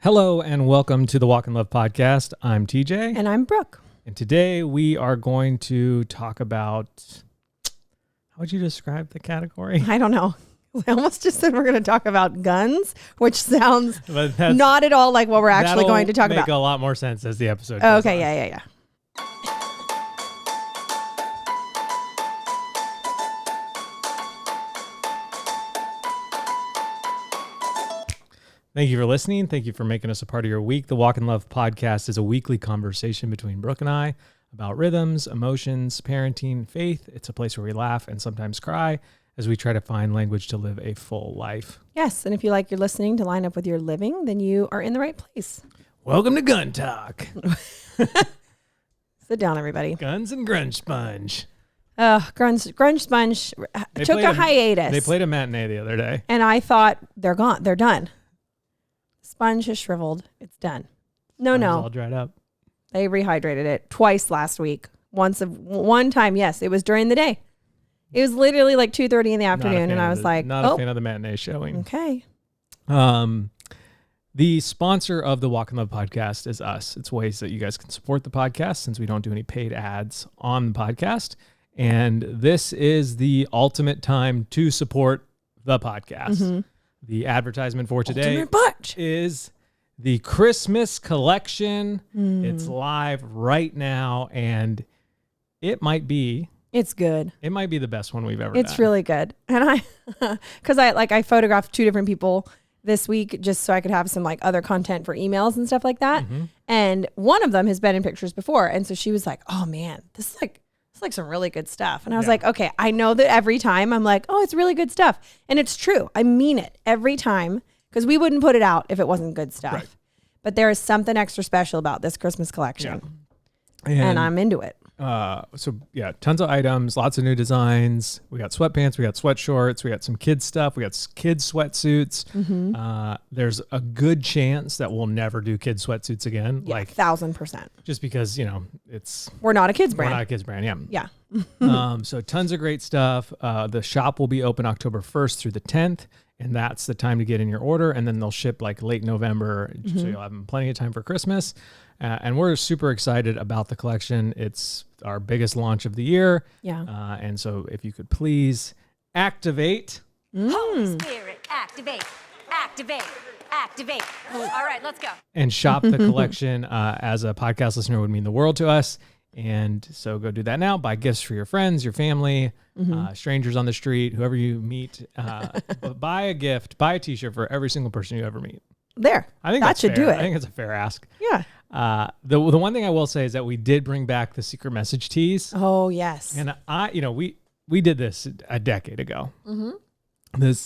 Hello and welcome to the Walk and Love podcast. I'm TJ. And I'm Brooke. And today we are going to talk about, how would you describe the category? I don't know. I almost just said we're going to talk about guns, which sounds not at all like what we're actually going to talk about. That'll make a lot more sense as the episode goes on. Yeah. Thank you for listening. Thank you for making us a part of your week. The Walk and Love podcast is a weekly conversation between Brooke and I about rhythms, emotions, parenting, faith. It's a place where we laugh and sometimes cry as we try to find language to live a full life. Yes, and if you like your listening to line up with your living, then you are in the right place. Welcome to Gun Talk. Sit down, everybody. Guns and Grunge Sponge. Grunge Sponge took a hiatus. They played a matinee the other day. And I thought, they're gone. They're done. Sponge has shriveled. It's done. No. All dried up. They rehydrated it twice last week. One time, yes, it was during the day. It was literally like 2:30 in the afternoon, and I was like, not a fan of the matinee showing. Okay. The sponsor of the Walk and Love podcast is us. It's ways that you guys can support the podcast since we don't do any paid ads on the podcast. And this is the ultimate time to support the podcast. Mm-hmm. The advertisement for today is the Christmas collection. It's live right now, and it's good. It might be the best one we've ever done. It's really good. And I photographed 2 different people this week just so I could have some like other content for emails and stuff like that. Mm-hmm. And one of them has been in pictures before. And so she was like, oh man, this is like some really good stuff. And I was like, okay, I know that every time I'm like, oh, it's really good stuff. And it's true. I mean it every time, because we wouldn't put it out if it wasn't good stuff. Right. But there is something extra special about this Christmas collection. Yeah. And I'm into it. Tons of items, lots of new designs. We got sweatpants, we got sweatshorts, we got some kids stuff, we got kids sweatsuits. Mm-hmm. There's a good chance that we'll never do kids sweatsuits again. Yeah, 1,000%. Just because, we're not a kids brand. We're not a kids brand, yeah. So tons of great stuff. The shop will be open October 1st through the 10th. And that's the time to get in your order. And then they'll ship like late November. Mm-hmm. So you'll have plenty of time for Christmas. And we're super excited about the collection. It's our biggest launch of the year. Yeah. And so if you could please activate. Holy Spirit, activate. All right, let's go. And shop the collection as a podcast listener would mean the world to us. And so go do that now. Buy gifts for your friends, your family, strangers on the street, whoever you meet. Buy a gift, buy a t-shirt for every single person you ever meet. There. I think that should fair. do it. I think it's a fair ask. Yeah. The one thing I will say is that we did bring back the secret message tees. Oh, yes. And we did this a decade ago. Mm-hmm.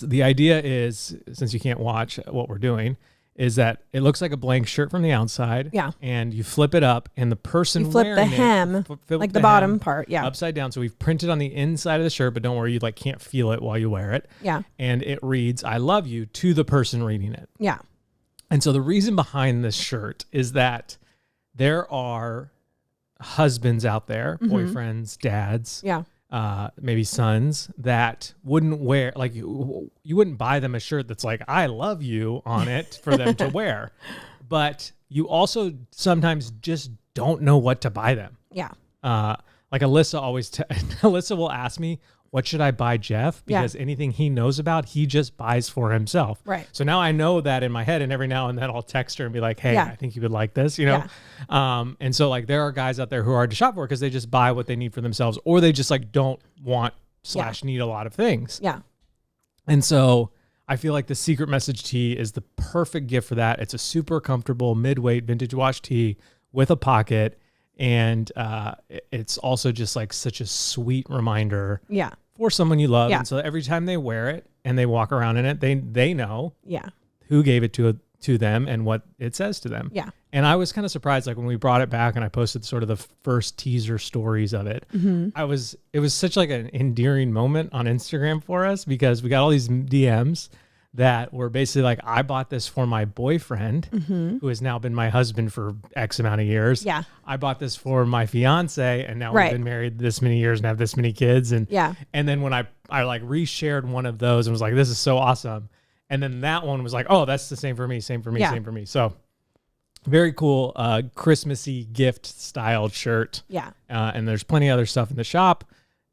The idea is, since you can't watch what we're doing, is that it looks like a blank shirt from the outside. Yeah. And you flip it up, and the person you flip wearing the hem, like the bottom part. Yeah. Upside down. So we've printed on the inside of the shirt, but don't worry, you can't feel it while you wear it. Yeah. And it reads, "I love you" to the person reading it. Yeah. And so the reason behind this shirt is that there are husbands out there, boyfriends, dads, maybe sons, that wouldn't wear, like you wouldn't buy them a shirt that's like, "I love you" on it for them to wear. But you also sometimes just don't know what to buy them. Yeah. Like Alyssa Alyssa will ask me, "What should I buy Jeff?" Because anything he knows about, he just buys for himself. Right. So now I know that in my head, and every now and then I'll text her and be like, "Hey, I think you would like this," Yeah. And so like there are guys out there who are hard to shop for because they just buy what they need for themselves, or they just like don't want / need a lot of things. Yeah. And so I feel like the secret message tee is the perfect gift for that. It's a super comfortable mid-weight vintage wash tee with a pocket. And it's also just like such a sweet reminder for someone you love. And so every time they wear it and they walk around in it, they know who gave it to them and what it says to them. Yeah. And I was kind of surprised, like when we brought it back and I posted sort of the first teaser stories of it, it was such like an endearing moment on Instagram for us, because we got all these DMs that were basically like, "I bought this for my boyfriend who has now been my husband for X amount of years. Yeah. I bought this for my fiance, and now we've been married this many years and have this many kids." And then when I like reshared one of those and was like, "This is so awesome." And then that one was like, "Oh, that's the same for me, same for me, same for me." So Very cool, Christmassy gift styled shirt. Yeah. And there's plenty of other stuff in the shop.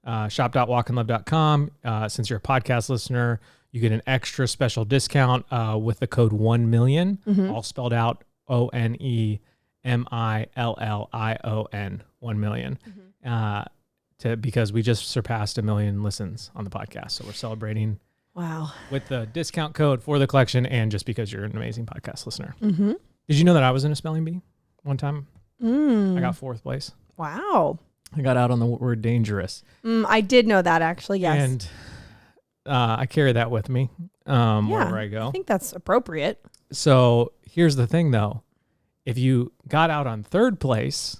Shop.walkandlove.com. Since you're a podcast listener, you get an extra special discount with the code 1million, all spelled out ONEMILLION, 1 million. Because we just surpassed 1 million listens on the podcast. So we're celebrating with the discount code for the collection and just because you're an amazing podcast listener. Did you know that I was in a spelling bee one time? I got 4th place. Wow. I got out on the word dangerous. I did know that actually, yes. And I carry that with me wherever I go. I think that's appropriate. So here's the thing though. If you got out on 3rd place,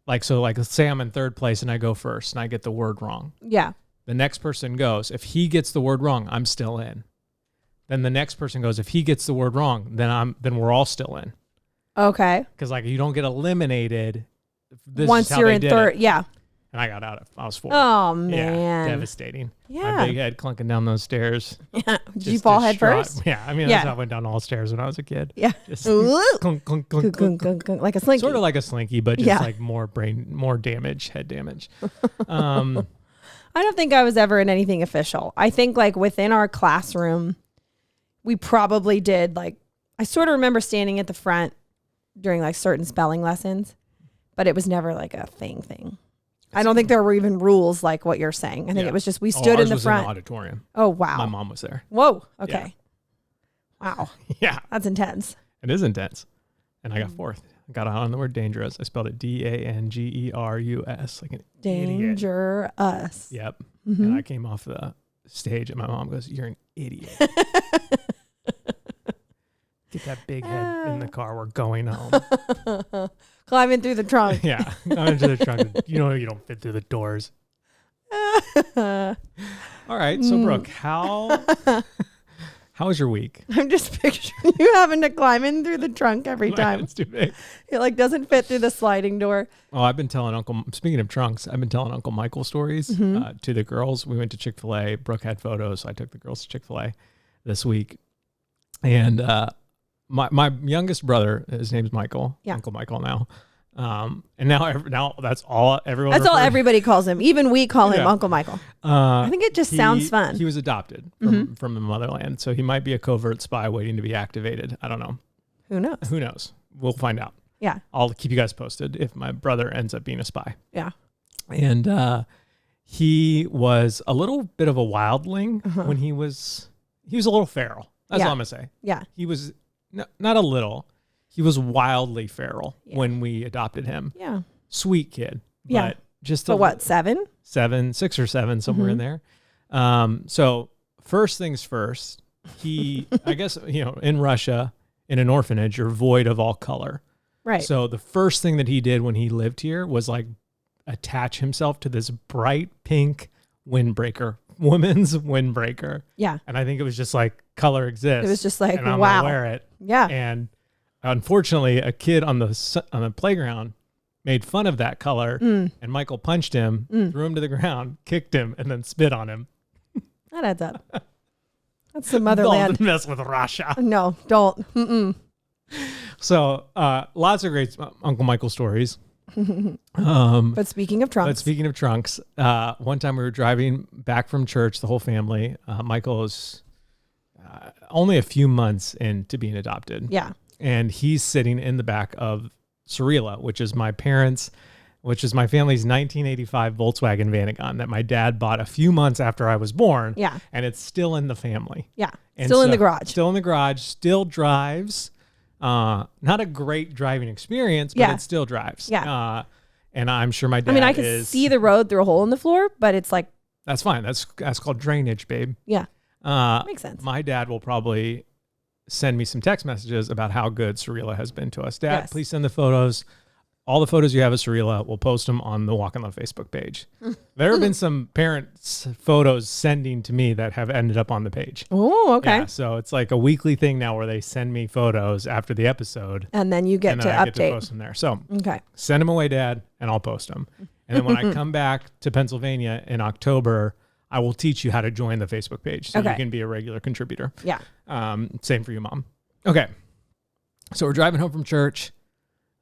like let's say I'm in 3rd place and I go first and I get the word wrong. Yeah. The next person goes. If he gets the word wrong, I'm still in. Then the next person goes. If he gets the word wrong, then we're all still in. Okay. Because like you don't get eliminated. Once you're in 3rd, yeah. And I got out. I was 4th. Oh man, yeah, devastating. Yeah. My big head clunking down those stairs. Yeah. Did you fall head first? Yeah. I mean, that's how I went down all stairs when I was a kid. Yeah. Just Clunk, clunk, clunk, clunk, clunk, clunk, like a slinky. Sort of like a slinky, but just like more damage, head damage. I don't think I was ever in anything official. I think like within our classroom, we probably did like, I sort of remember standing at the front during like certain spelling lessons, but it was never like a thing. I don't think there were even rules like what you're saying. I think it was just we stood in the front. In the auditorium. Oh, wow. My mom was there. Whoa. Okay. Yeah. Wow. Yeah. That's intense. It is intense. And I got 4th. I got out on the word dangerous. I spelled it DANGERUS. Like an Dangerous. Idiot. Yep. And I came off the stage and my mom goes, "You're an idiot." Get that big head in the car. We're going home. Climbing through the trunk. Yeah. Climbing into the trunk. You know you don't fit through the doors. All right. So, Brooke, how was your week? I'm just picturing you having to climb in through the trunk every time. It's too big. It like doesn't fit through the sliding door. Oh, I've been telling speaking of trunks, I've been telling Uncle Michael stories to the girls. We went to Chick-fil-A. Brooke had photos. So I took the girls to Chick-fil-A this week. And my youngest brother, his name's Michael, Uncle Michael now. And now that's all everyone. That's all everybody calls him. Even we call him Uncle Michael. I think it just sounds fun. He was adopted from the motherland, so he might be a covert spy waiting to be activated. I don't know. Who knows? Who knows? We'll find out. Yeah. I'll keep you guys posted if my brother ends up being a spy. Yeah. And he was a little bit of a wildling when he was a little feral. That's all I'm gonna say. Yeah. He was not a little. He was wildly feral when we adopted him. Yeah. Sweet kid. Yeah. But just so what, 7? 6 or 7, somewhere in there. So first things first, he, I guess, in Russia, in an orphanage, you're void of all color. Right. So the first thing that he did when he lived here was like attach himself to this bright pink windbreaker, women's windbreaker. Yeah. And I think it was just like color exists. It was just like, and I'm wow. gonna wear it. Yeah. And unfortunately, a kid on the playground made fun of that color, and Michael punched him, threw him to the ground, kicked him, and then spit on him. That adds up. That's the motherland. Don't mess with Russia. No, don't. Mm-mm. So lots of great Uncle Michael stories. But speaking of trunks. One time we were driving back from church, the whole family. Michael is only a few months into being adopted. Yeah. And he's sitting in the back of Surreala, which is my family's 1985 Volkswagen Vanagon that my dad bought a few months after I was born. Yeah. And it's still in the family. Yeah. And still in the garage. Still in the garage. Still drives. Not a great driving experience, but it still drives. Yeah. And I'm sure my dad I can see the road through a hole in the floor, but it's like. That's fine. That's called drainage, babe. Yeah. Makes sense. My dad will probably send me some text messages about how good Surreala has been to us. Dad, please send the photos. All the photos you have of Surreala, we'll post them on the Walk and Love Facebook page. There have been some parents' photos sending to me that have ended up on the page. Oh, okay. Yeah, so it's like a weekly thing now where they send me photos after the episode. And then you get to I update. get to post them there. So okay. Send them away, Dad, and I'll post them. And then when I come back to Pennsylvania in October, I will teach you how to join the Facebook page so you can be a regular contributor. Yeah. Same for you, Mom. Okay. So we're driving home from church.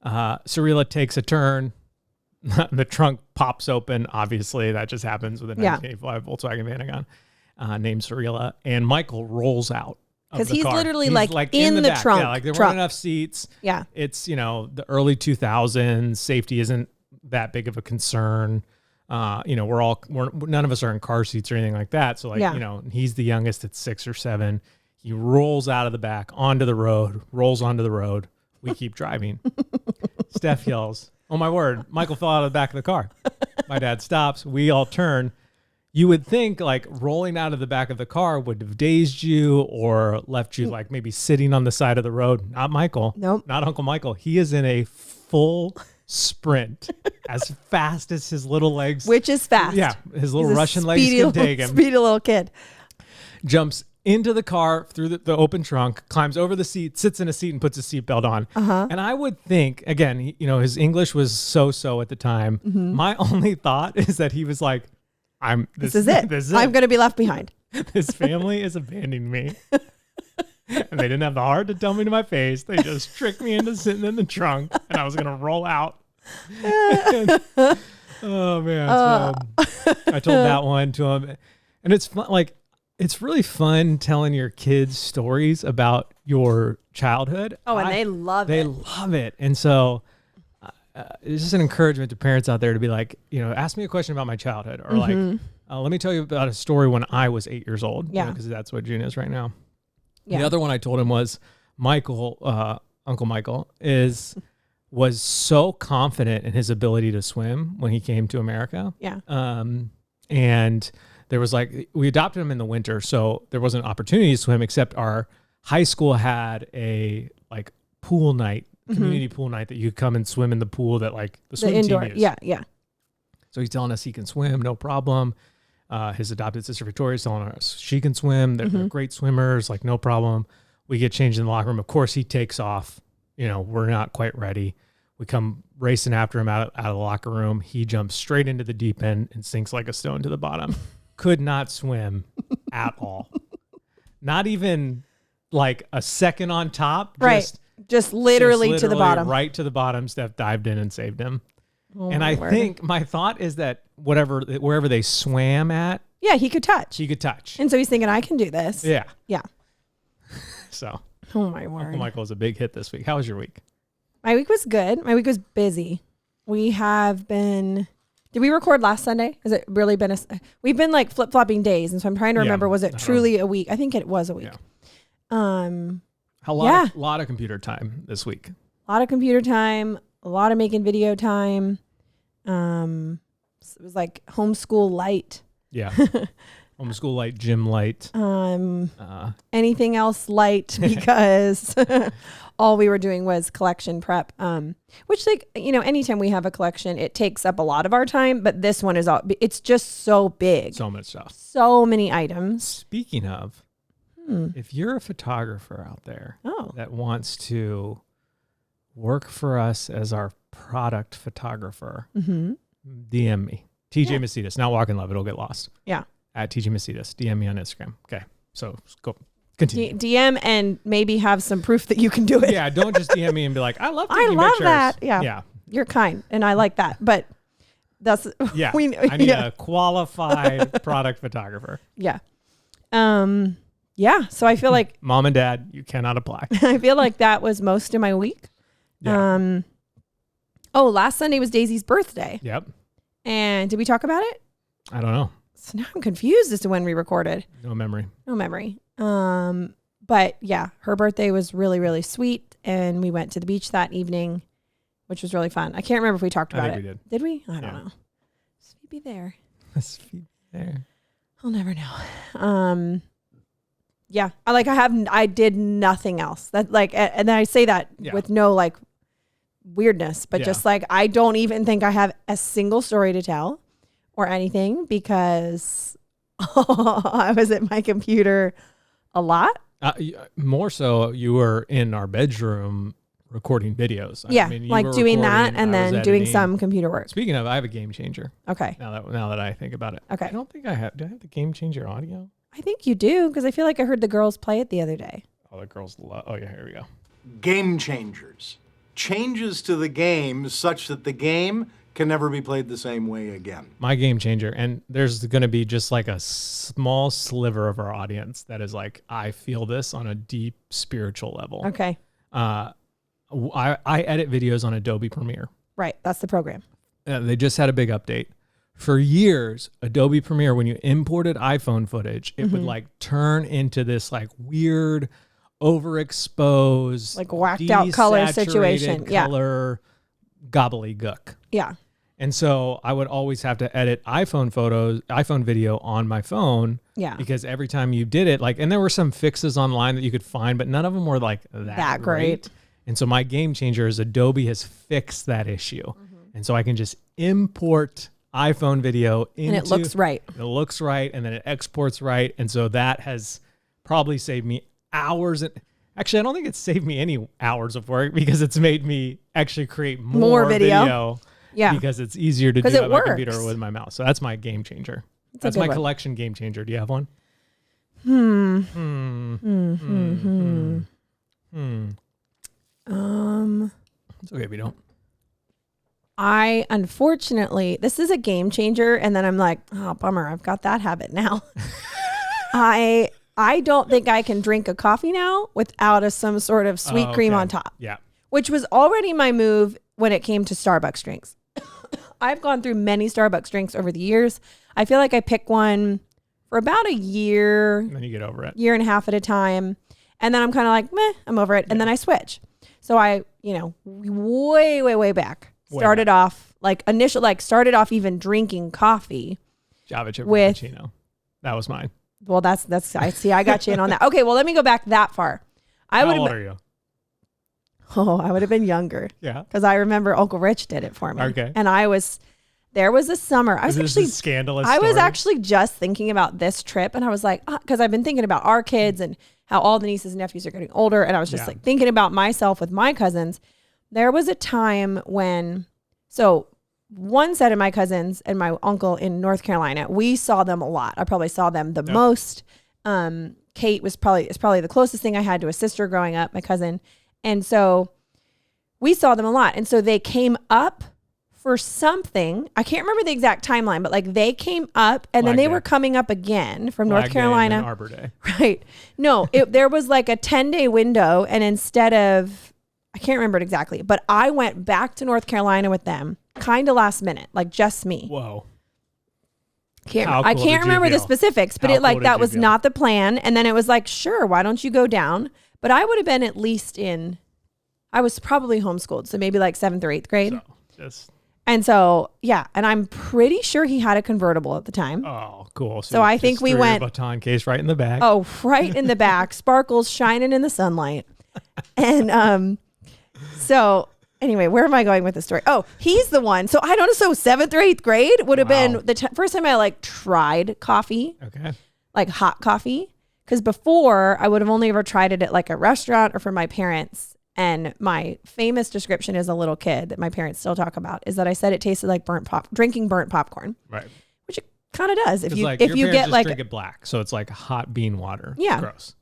Sarila takes a turn. The trunk pops open. Obviously, that just happens with a 1985 Volkswagen Vanagon named Sarila. And Michael rolls out. Because he's literally like in the trunk. Yeah, like there weren't enough seats. Yeah. It's, the early 2000s. Safety isn't that big of a concern. None of us are in car seats or anything like that. So he's the youngest at 6 or 7. He rolls out of the back onto the road, rolls onto the road. We keep driving. Steph yells, "Oh my word, Michael fell out of the back of the car." My dad stops. We all turn. You would think like rolling out of the back of the car would have dazed you or left you like maybe sitting on the side of the road. Not Michael. Nope. Not Uncle Michael. He is in a full sprint as fast as his little legs. Which is fast. Yeah. His little Russian legs can take him. Speedy little kid. Jumps into the car through the open trunk, climbs over the seat, sits in a seat and puts his seatbelt on. And I would think, again, his English was so-so at the time. My only thought is that he was like, this is it. I'm going to be left behind. This family is abandoning me. And they didn't have the heart to tell me to my face. They just tricked me into sitting in the trunk and I was going to roll out. Oh man. So I told that one to him. And it's fun, it's really fun telling your kids stories about your childhood. Oh, and they love it. They love it. And so it's just an encouragement to parents out there to be like, ask me a question about my childhood or let me tell you about a story when I was 8 years old. Yeah. Because that's what June is right now. Yeah. The other one I told him was Michael, Uncle Michael was so confident in his ability to swim when he came to America. Yeah. And there was we adopted him in the winter, so there wasn't an opportunity to swim except our high school had a pool night, community pool night that you could come and swim in the pool that the swim indoor team used. Yeah, yeah. So he's telling us he can swim, no problem. His adopted sister Victoria's telling us she can swim. They're great swimmers, no problem. We get changed in the locker room. Of course, he takes off. We're not quite ready. We come racing after him out of the locker room. He jumps straight into the deep end and sinks like a stone to the bottom. Could not swim at all. Not even a second on top. Right. Just literally to the bottom. Right to the bottom. Steph dived in and saved him. Oh, and I think my thought is that wherever they swam at. Yeah, he could touch. And so he's thinking, I can do this. Yeah. Yeah. So. Oh my word. Uncle Michael was a big hit this week. How was your week? My week was good. My week was busy. We have been... Did we record last Sunday? Has it really been we've been flip-flopping days, and so I'm trying to remember, was it truly a week? I think it was a week. Yeah. A lot of computer time this week. A lot of computer time, a lot of making video time. It was homeschool light. Yeah. Homeschool light, gym light. Anything else light because all we were doing was collection prep. Which anytime we have a collection, it takes up a lot of our time, but this one is it's just so big. So much stuff. So many items. Speaking of, if you're a photographer out there that wants to work for us as our product photographer, DM me. TJ Muh-see-tis. Not Walk in Love. It'll get lost. Yeah. At TJ Muh-see-tis. DM me on Instagram. Okay. So go. Continue. DM and maybe have some proof that you can do it. Yeah. Don't just DM me and be like, I love taking pictures. I love that. Yeah. Yeah. You're kind. And I like that. But that's... Yeah. I need a qualified product photographer. Yeah. Yeah. So I feel like... Mom and Dad, you cannot apply. I feel like that was most of my week. Yeah. Last Sunday was Daisy's birthday. Yep. And did we talk about it? I don't know. So now I'm confused as to when we recorded. No memory. But yeah, her birthday was really, really sweet. And we went to the beach that evening, which was really fun. I can't remember if we talked about it. We did. Did we? I don't know. Phoebe there. I'll never know. Yeah. I did nothing else. That and I say that with no weirdness, but just I don't even think I have a single story to tell or anything because I was at my computer a lot. More so, you were in our bedroom recording videos. Yeah, I mean, doing that and then doing some computer work. Speaking of, I have a game changer. Okay. Now that I think about it. Okay. I don't think I have. Do I have the game changer audio? I think you do because I feel like I heard the girls play it the other day. Oh, the girls love. Oh yeah, here we go. game changers. Changes to the game such that the game can never be played the same way again. My game changer. And there's going to be just like a small sliver of our audience that is like, I feel this on a deep spiritual level. Okay. I edit videos on Adobe Premiere. Right. That's the program. They just had a big update. For years, Adobe Premiere, when you imported iPhone footage, it would like turn into this like weird, overexposed, like whacked out color situation. Color gobbledygook. Yeah. And so I would always have to edit iPhone video on my phone. Yeah. Because every time you did it, like, and there were some fixes online that you could find, but none of them were like that great. And so my game changer is Adobe has fixed that issue. And so I can just import iPhone video into, and it looks right. It looks right, and then it exports right. And so that has probably saved me hours. Actually, I don't think it's saved me any hours of work because it's made me actually create more video. Yeah. Because it's easier to do on my computer or with my mouse. So that's my game changer. That's my collection game changer. Do you have one? It's okay if you don't. I unfortunately, this is a game changer, and then I'm like, oh, bummer, I've got that habit now. I don't think I can drink a coffee now without some sort of sweet cream on top. Yeah. Which was already my move when it came to Starbucks drinks. I've gone through many Starbucks drinks over the years. I feel like I pick one for about a year. And then you get over it. Year and a half at a time. And then I'm kind of like, meh, I'm over it. And then I switch. So I, way back. Started off even drinking coffee. Java chip cappuccino. That was mine. Well, that's I see. I got you in on that. Okay, well, let me go back that far. How old are you? Oh, I would have been younger. Yeah. Because I remember Uncle Rich did it for me. Okay. And there was a summer. I was actually scandalous. I was actually just thinking about this trip, and I was like, because I've been thinking about our kids and how all the nieces and nephews are getting older, and I was just like thinking about myself with my cousins. There was a time when, so one set of my cousins and my uncle in North Carolina, we saw them a lot. I probably saw them the most. Kate is probably the closest thing I had to a sister growing up, my cousin. And so we saw them a lot. And so they came up for something. I can't remember the exact timeline, but like they came up and then they were coming up again from North Carolina. Arbor Day. Right. No, there was like a 10-day window. And instead of, I can't remember it exactly, but I went back to North Carolina with them kind of last minute, like just me. Whoa. I can't remember the specifics, but that was not the plan. And then it was like, sure, why don't you go down? But I would have been at least I was probably homeschooled. So maybe like 7th or 8th grade. And so, yeah. And I'm pretty sure he had a convertible at the time. Oh, cool. So I think we went. Baton case right in the back. Oh, right in the back. Sparkles shining in the sunlight. And so anyway, where am I going with this story? Oh, he's the one. So I don't know. So 7th or 8th grade would have been the first time I like tried coffee. Okay. Like hot coffee. Because before I would have only ever tried it at like a restaurant or for my parents. And my famous description as a little kid that my parents still talk about is that I said it tasted like drinking burnt popcorn. Right. Which it kind of does. If you get like drink it black. So it's like hot bean water. Yeah. Gross.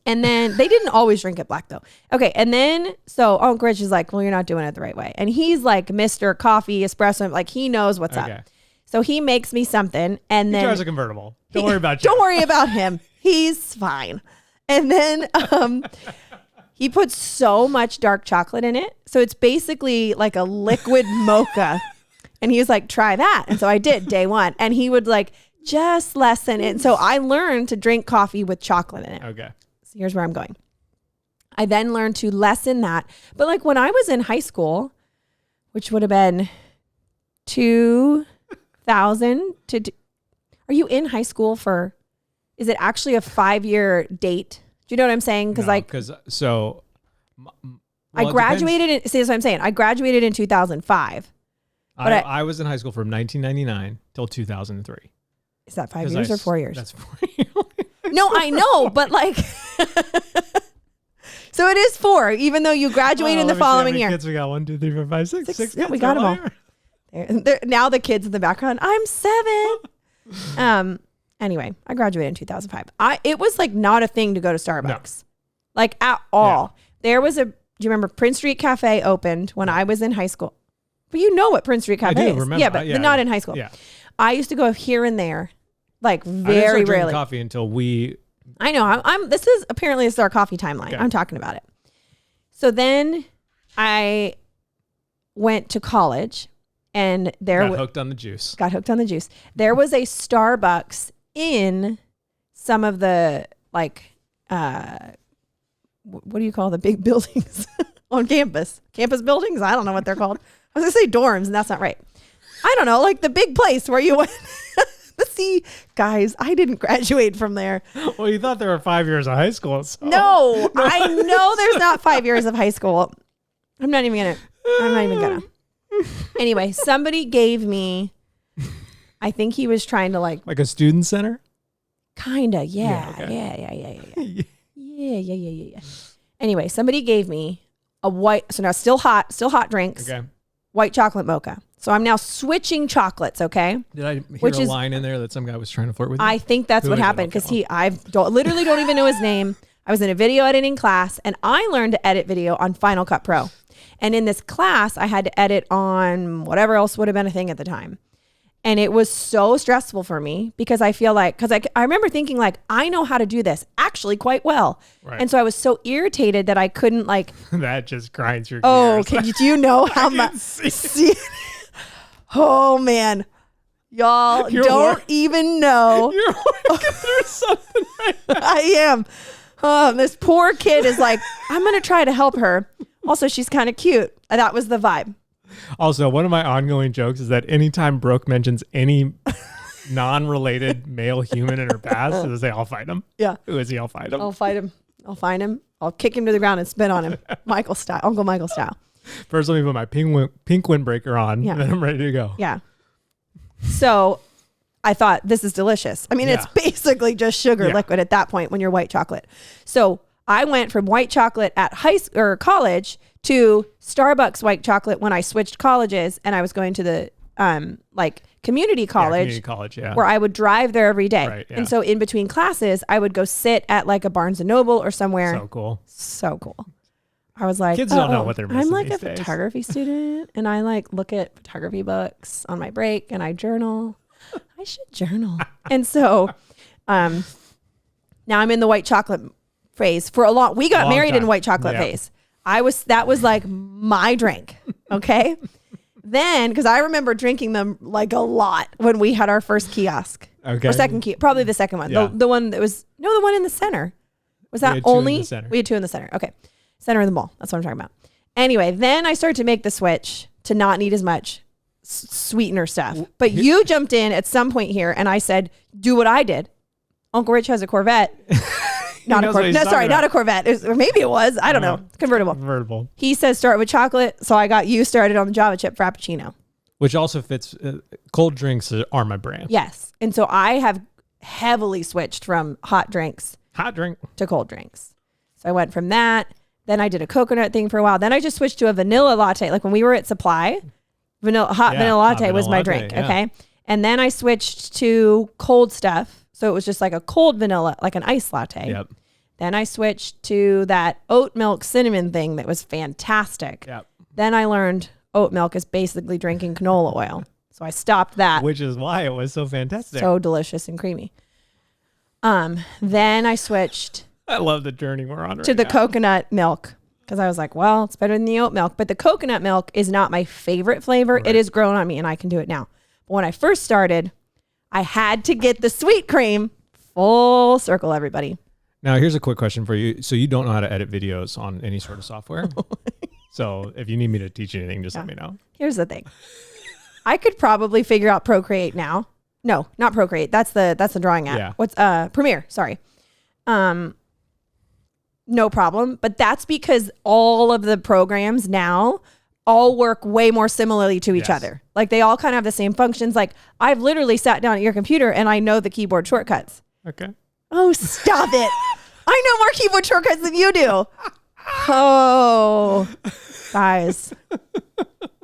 And then they didn't always drink it black though. Okay. And then, so Uncle Rich is like, well, you're not doing it the right way. And he's like Mr. Coffee Espresso. Like he knows what's up. So he makes me something and then. He drives a convertible. Don't worry about you. Don't worry about him. He's fine. And then he puts so much dark chocolate in it. So it's basically like a liquid mocha. And he was like, try that. And so I did day one. And he would like just lessen it. So I learned to drink coffee with chocolate in it. Okay. So here's where I'm going. I then learned to lessen that. But like when I was in high school, which would have been 2000 to... Are you in high school for... Is it actually a 5-year date? Do you know what I'm saying? Because I graduated. See, that's what I'm saying. I graduated in 2005. But I was in high school from 1999 till 2003. Is that 5 years or 4 years? That's 4 years. No, I know, but like, so it is 4, even though you graduate in the following year. Kids we got 1, 2, 3, 4, 5, 6. 6 yeah, we got them all. Now the kids in the background. I'm 7. Anyway, I graduated in 2005. It was like not a thing to go to Starbucks, like at all. There was do you remember Prince Street Cafe opened when I was in high school? But you know what Prince Street Cafe is. Remember. Yeah, but not in high school. Yeah. I used to go here and there, like I didn't very start drinking rarely. coffee until we. I know. This is our coffee timeline. Okay. I'm talking about it. So then I went to college and Got hooked on the juice. Got hooked on the juice. There was a Starbucks in some of the like, what do you call the big buildings on campus? Campus buildings? I don't know what they're called. I was gonna say dorms, and that's not right. I don't know, like the big place where you went. See, guys, I didn't graduate from there. Well, you thought there were 5 years of high school. So. No, I know there's not 5 years of high school. I'm not even gonna. Anyway, somebody gave me, I think he was trying to like a student center? Kinda, yeah. Okay. Yeah. Anyway, somebody gave me a white, so now still hot drinks, Okay. white chocolate mocha. So I'm now switching chocolates, okay? Did I hear a line in there that some guy was trying to flirt with you? I think that's Who what is it? happened Okay, because I literally don't even know his name. I was in a video editing class and I learned to edit video on Final Cut Pro. And in this class, I had to edit on whatever else would have been a thing at the time. And it was so stressful for me because I feel like, because I remember thinking like, I know how to do this actually quite well. Right. And so I was so irritated that I couldn't like, that just grinds your oh, gears. do you know how much? See? Oh man, y'all don't even know. You're working through something right now. I am. This poor kid is like, I'm going to try to help her. Also, she's kind of cute. That was the vibe. Also, one of my ongoing jokes is that anytime Brooke mentions any non-related male human in her past, she'll say, I'll fight him. Yeah. Who is he? I'll fight him. I'll fight him. I'll find him. I'll kick him to the ground and spit on him. Michael style. Uncle Michael style. First, let me put my pink windbreaker on, Yeah. and then I'm ready to go. Yeah. So I thought this is delicious. I mean, it's basically just sugar liquid at that point when you're white chocolate. So I went from white chocolate at college to Starbucks white chocolate when I switched colleges and I was going to the community college, where I would drive there every day. Right, yeah. And so in between classes, I would go sit at like a Barnes and Noble or somewhere. So cool. So cool. I was like, kids don't know what they're missing. I'm like these a days. photography student and I like look at photography books on my break and I journal. I should journal. And so now I'm in the white chocolate phase for we got married in white chocolate phase. That was like my drink. Okay. Then, because I remember drinking them like a lot when we had our first kiosk. Okay. Or second kiosk, probably the second one. Yeah. The one that was, the one in the center. Was that We had two in only? the center. We had two in the center. Okay. Center of the mall. That's what I'm talking about. Anyway, then I started to make the switch to not need as much sweetener stuff. But you jumped in at some point here and I said, do what I did. Uncle Rich has a Corvette. Not a Corvette. No, sorry, not a Corvette. Or maybe it was. I don't know. Convertible. He says start with chocolate. So I got you started on the Java chip Frappuccino. Which also fits. Cold drinks are my brand. Yes. And so I have heavily switched from hot drinks to cold drinks. So I went from that. Then I did a coconut thing for a while. Then I just switched to a vanilla latte. Like when we were at Supply, vanilla latte was my drink. Yeah. Okay. And then I switched to cold stuff. So it was just like a cold vanilla, like an iced latte. Yep. Then I switched to that oat milk cinnamon thing that was fantastic. Yep. Then I learned oat milk is basically drinking canola oil. So I stopped that. Which is why it was so fantastic. So delicious and creamy. Then I switched I love the journey we're on to the coconut milk because I was like, well, it's better than the oat milk. But the coconut milk is not my favorite flavor. Right. It has grown on me and I can do it now. But when I first started, I had to get the sweet cream. Full circle, everybody. Now, here's a quick question for you. So you don't know how to edit videos on any sort of software? So if you need me to teach you anything, just let me know. Here's the thing. I could probably figure out Procreate now. No, not Procreate. That's the drawing app. Yeah. What's Premiere, sorry. No problem. But that's because all of the programs now all work way more similarly to each other. Like they all kind of have the same functions. Like I've literally sat down at your computer and I know the keyboard shortcuts. Okay. Oh, stop it. I know more keyboard shortcuts than you do. Oh, guys.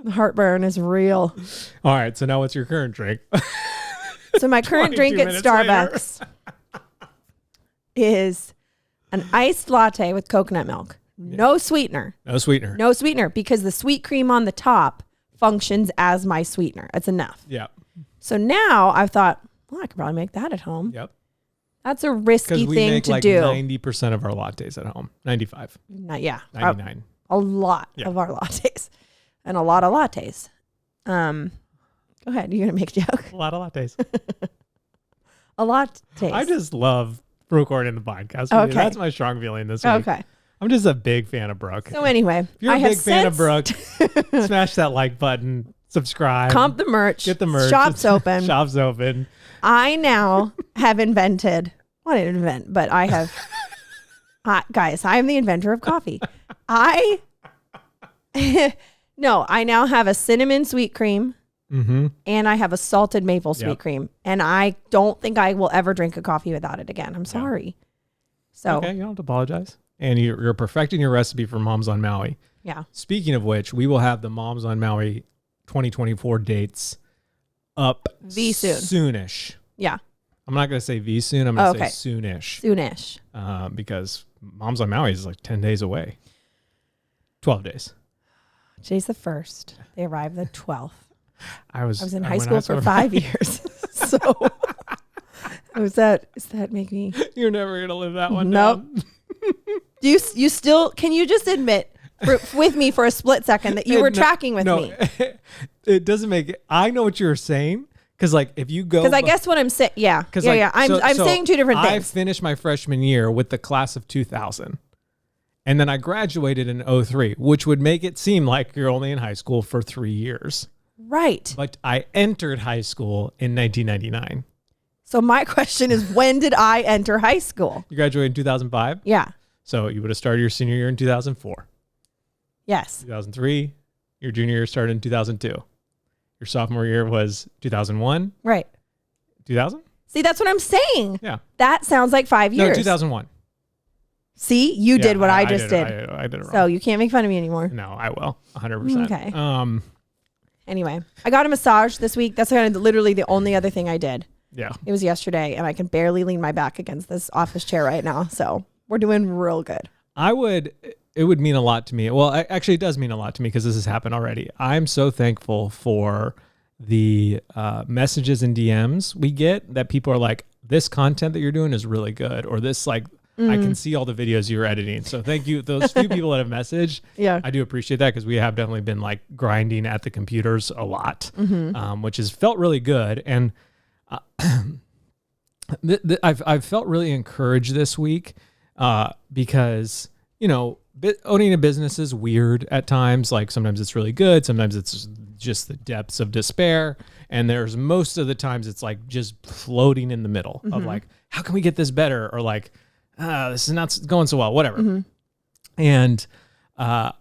The heartburn is real. All right. So now what's your current drink? So my current drink at Starbucks is an iced latte with coconut milk. No sweetener. No sweetener. No sweetener, because the sweet cream on the top functions as my sweetener. It's enough. Yeah. So now I've thought, well, I could probably make that at home. Yep. That's a risky we thing make to like do. 90% of our lattes at home. 95. Yeah. 99. A lot of our lattes. And a lot of lattes. Go ahead. You're going to make a joke. A lot of lattes. A lot taste. I just love recording the podcast. Okay. That's my strong feeling this week. Okay. I'm just a big fan of Brooke. So anyway, If you're I a have big fan of since- Brooke, smash that like button, subscribe. Comp the merch. Get the merch. Shop's open. Shop's open. I now have invented, well, I didn't invent, but I have, guys, I am the inventor of coffee. No, I now have a cinnamon sweet cream and I have a salted maple sweet cream. And I don't think I will ever drink a coffee without it again. I'm sorry. So, Okay, you don't have to apologize. And you're perfecting your recipe for Moms on Maui. yeah. Speaking of which, we will have the Moms on Maui 2024 dates up V soon. soonish. Yeah. I'm not going to say V soon. I'm going to Okay. say soonish. Soonish. Because Moms on Maui is like 10 days away. 12 days. Today's the 1st. They arrived the 12th. I was I was in high when school I for saw- 5 years. So does that make me? You're never going to live that one Nope. down. Do you still? Can you just admit with me for a split second that you were tracking with me? It doesn't make it. I know what you're saying. Because like if you go. Because I guess what I'm saying, yeah. I'm saying two different I things. finished my freshman year with the class of 2000. And then I graduated in 03, which would make it seem like you're only in high school for 3 years. Right. But I entered high school in 1999. So my question is, when did I enter high school? You graduated in 2005. Yeah. So you would have started your senior year in 2004. Yes. 2003, your junior year started in 2002. Your sophomore year was 2001. Right. 2000? See, that's what I'm saying. Yeah. That sounds like 5 years. No, 2001. See, you did what I just did. I did it wrong. So you can't make fun of me anymore. No, I will. 100%. Okay. Anyway, I got a massage this week. That's kind of literally the only other thing I did. Yeah. It was yesterday, and I can barely lean my back against this office chair right now. So we're doing real good. It would mean a lot to me. Well, actually, it does mean a lot to me because this has happened already. I'm so thankful for the messages and DMs we get that people are like, this content that you're doing is really good, or this like, I can see all the videos you're editing. So thank you. Those few people that have messaged. Yeah. I do appreciate that because we have definitely been like grinding at the computers a lot, which has felt really good. And I've felt really encouraged this week because, you know, owning a business is weird at times. Like sometimes it's really good. Sometimes it's just the depths of despair. And there's most of the times it's like just floating in the middle of like, how can we get this better? Or like, this is not going so well, whatever. And and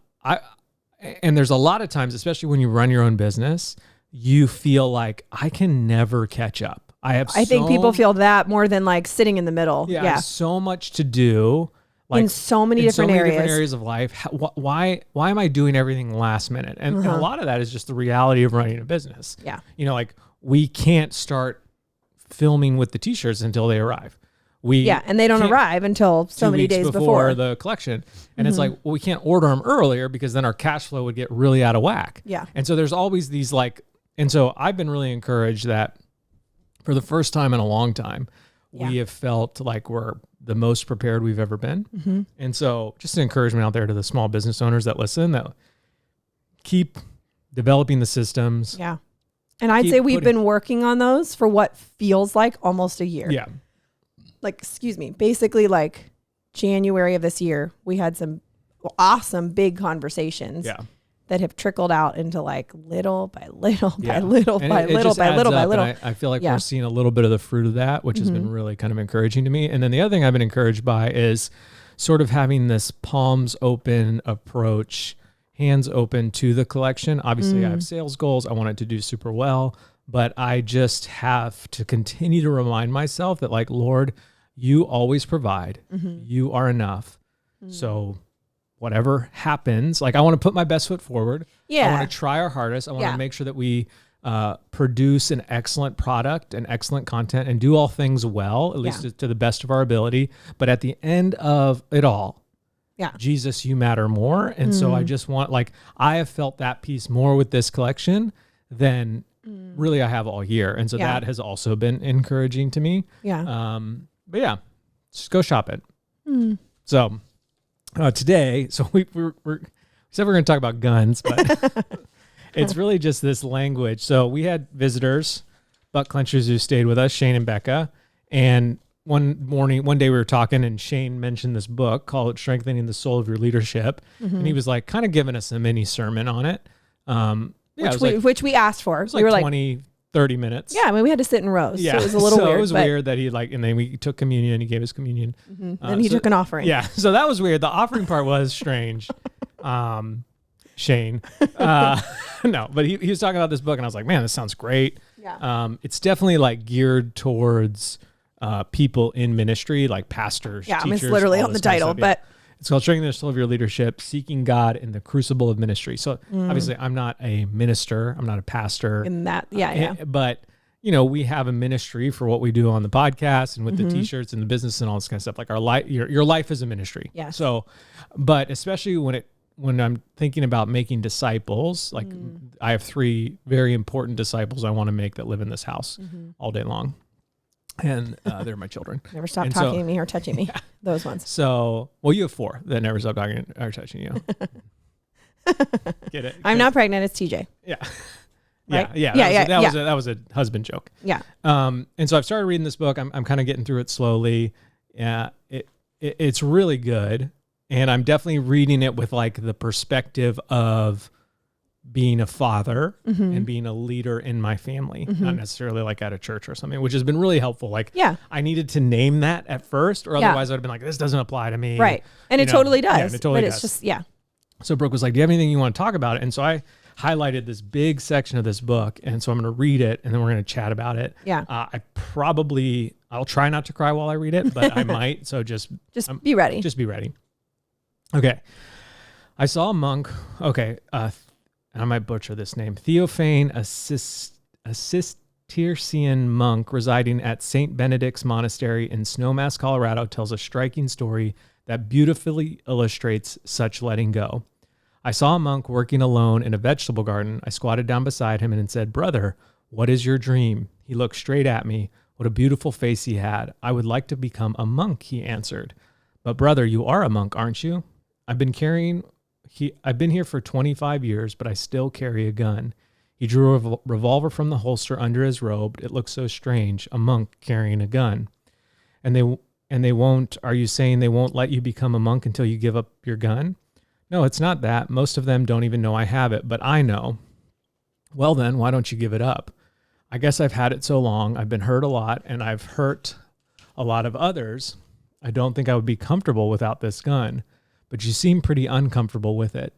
there's a lot of times, especially when you run your own business, you feel like I can never catch up. I think people feel that more than like sitting in the middle. I have so much to do. Like, in so many different areas of life. Why am I doing everything last minute? And a lot of that is just the reality of running a business. Yeah. You know, like we can't start filming with the t-shirts until they arrive. And they don't arrive until so many days before the collection. And it's like, well, we can't order them earlier because then our cash flow would get really out of whack. Yeah. And so there's always these like, and so I've been really encouraged that for the first time in a long time, we have felt like we're the most prepared we've ever been. And so just an encouragement out there to the small business owners that listen, that keep developing the systems. Yeah. And I'd say we've been working on those for what feels like almost a year. Yeah. Like, basically like January of this year, we had some awesome big conversations that have trickled out into like little by little by little by little by little by little. I feel like we're seeing a little bit of the fruit of that, which has been really kind of encouraging to me. And then the other thing I've been encouraged by is sort of having this palms open approach, hands open to the collection. Obviously I have sales goals. I want it to do super well, but I just have to continue to remind myself that like, Lord, you always provide. You are enough. So whatever happens, like I want to put my best foot forward. Yeah. I want to try our hardest. I want to make sure that we produce an excellent product and excellent content and do all things well, at least to the best of our ability. But at the end of it all, Yeah. Jesus, you matter more. And so I just want, like, I have felt that piece more with this collection than really I have all year. And so that has also been encouraging to me. Yeah. But yeah, just go shop it. So today, so we said we're going to talk about guns, but it's really just this language. So we had visitors, butt clenchers, who stayed with us, Shane and Becca. And one day we were talking and Shane mentioned this book called Strengthening the Soul of Your Leadership. And he was like kind of giving us a mini sermon on it. Which we asked for. It was like 30 minutes. Yeah, I mean, we had to sit in rows. Yeah. So it was a little weird. It was weird that he and then we took communion. He gave us communion. And he took an offering. Yeah. So that was weird. The offering part was strange. Shane. No, but he was talking about this book and I was like, man, this sounds great. Yeah. It's definitely like geared towards people in ministry, like pastors, Yeah, I teachers, mean, it's literally all on this the kind of title, stuff. but It's called Strengthening the Soul of Your Leadership, Seeking God in the Crucible of Ministry. So obviously I'm not a minister. I'm not a pastor. in that, But, we have a ministry for what we do on the podcast and with the t-shirts and the business and all this kind of stuff. Like our life, your life is a ministry. Yeah. So, but especially when I'm thinking about making disciples, like I have 3 very important disciples I want to make that live in this house all day long. And they're my children. Never stop talking to me or touching me. Those ones. So, well, you have 4 that never stop talking or touching you. Get it? I'm not pregnant. It's TJ. Yeah. Right? Yeah. That was a husband joke. Yeah. And so I've started reading this book. I'm kind of getting through it slowly. Yeah. It's really good. And I'm definitely reading it with like the perspective of being a father and being a leader in my family, not necessarily like at a church or something, which has been really helpful. Like, I needed to name that at first, or otherwise I'd have been like, this doesn't apply to me. Right. And it totally does. Yeah, and it totally but does. it's just, So Brooke was like, do you have anything you want to talk about? And so I highlighted this big section of this book. And so I'm going to read it and then we're going to chat about it. Yeah. I'll try not to cry while I read it, but I might. So just be ready. Just be ready. Okay. I saw a monk. Okay. I might butcher this name. Theophane, a Cistercian monk residing at St. Benedict's Monastery in Snowmass, Colorado, tells a striking story that beautifully illustrates such letting go. I saw a monk working alone in a vegetable garden. I squatted down beside him and said, "Brother, what is your dream?" He looked straight at me. What a beautiful face he had. "I would like to become a monk," he answered. "But brother, you are a monk, aren't you?" I've been here for 25 years, but I still carry a gun." He drew a revolver from the holster under his robe. It looked so strange, a monk carrying a gun. Are you saying they won't let you become a monk until you give up your gun?" "No, it's not that. Most of them don't even know I have it, but I know." "Well then, why don't you give it up?" "I guess I've had it so long. I've been hurt a lot, and I've hurt a lot of others. I don't think I would be comfortable without this gun. But you seem pretty uncomfortable with it."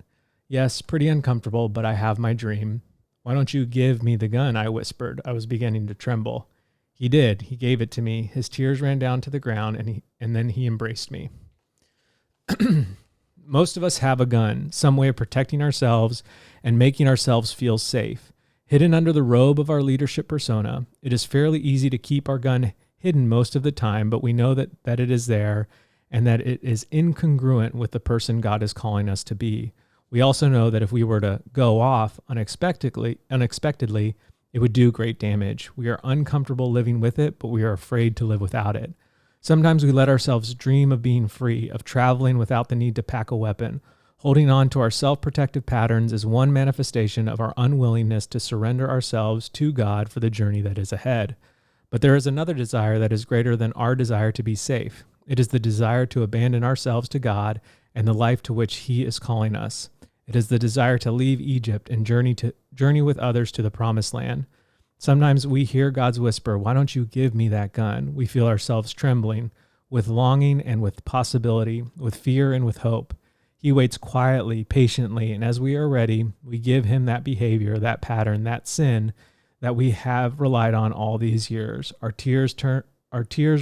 "Yes, pretty uncomfortable, but I have my dream." "Why don't you give me the gun?" I whispered. I was beginning to tremble. He did. He gave it to me. His tears ran down to the ground, and then he embraced me. Most of us have a gun, some way of protecting ourselves and making ourselves feel safe. Hidden under the robe of our leadership persona, it is fairly easy to keep our gun hidden most of the time, but we know that it is there and that it is incongruent with the person God is calling us to be. We also know that if we were to go off unexpectedly, it would do great damage. We are uncomfortable living with it, but we are afraid to live without it. Sometimes we let ourselves dream of being free, of traveling without the need to pack a weapon. Holding on to our self-protective patterns is one manifestation of our unwillingness to surrender ourselves to God for the journey that is ahead. But there is another desire that is greater than our desire to be safe. It is the desire to abandon ourselves to God and the life to which He is calling us. It is the desire to leave Egypt and journey with others to the promised land. Sometimes we hear God's whisper, "Why don't you give me that gun?" We feel ourselves trembling with longing and with possibility, with fear and with hope. He waits quietly, patiently, and as we are ready, we give Him that behavior, that pattern, that sin that we have relied on all these years. Our tears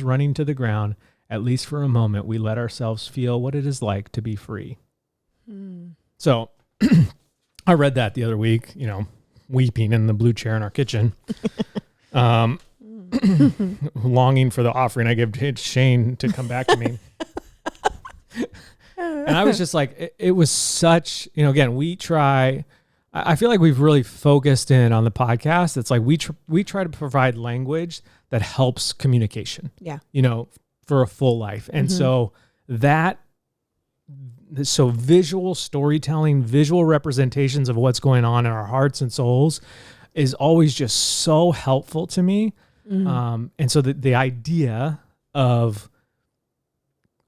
running to the ground. At least for a moment, we let ourselves feel what it is like to be free. So I read that the other week, weeping in the blue chair in our kitchen, longing for the offering I gave to Shane to come back to me. And I was just like, it was such, again, I feel like we've really focused in on the podcast. It's like we try to provide language that helps communication. Yeah. For a full life. And so visual storytelling, visual representations of what's going on in our hearts and souls is always just so helpful to me. And so the idea of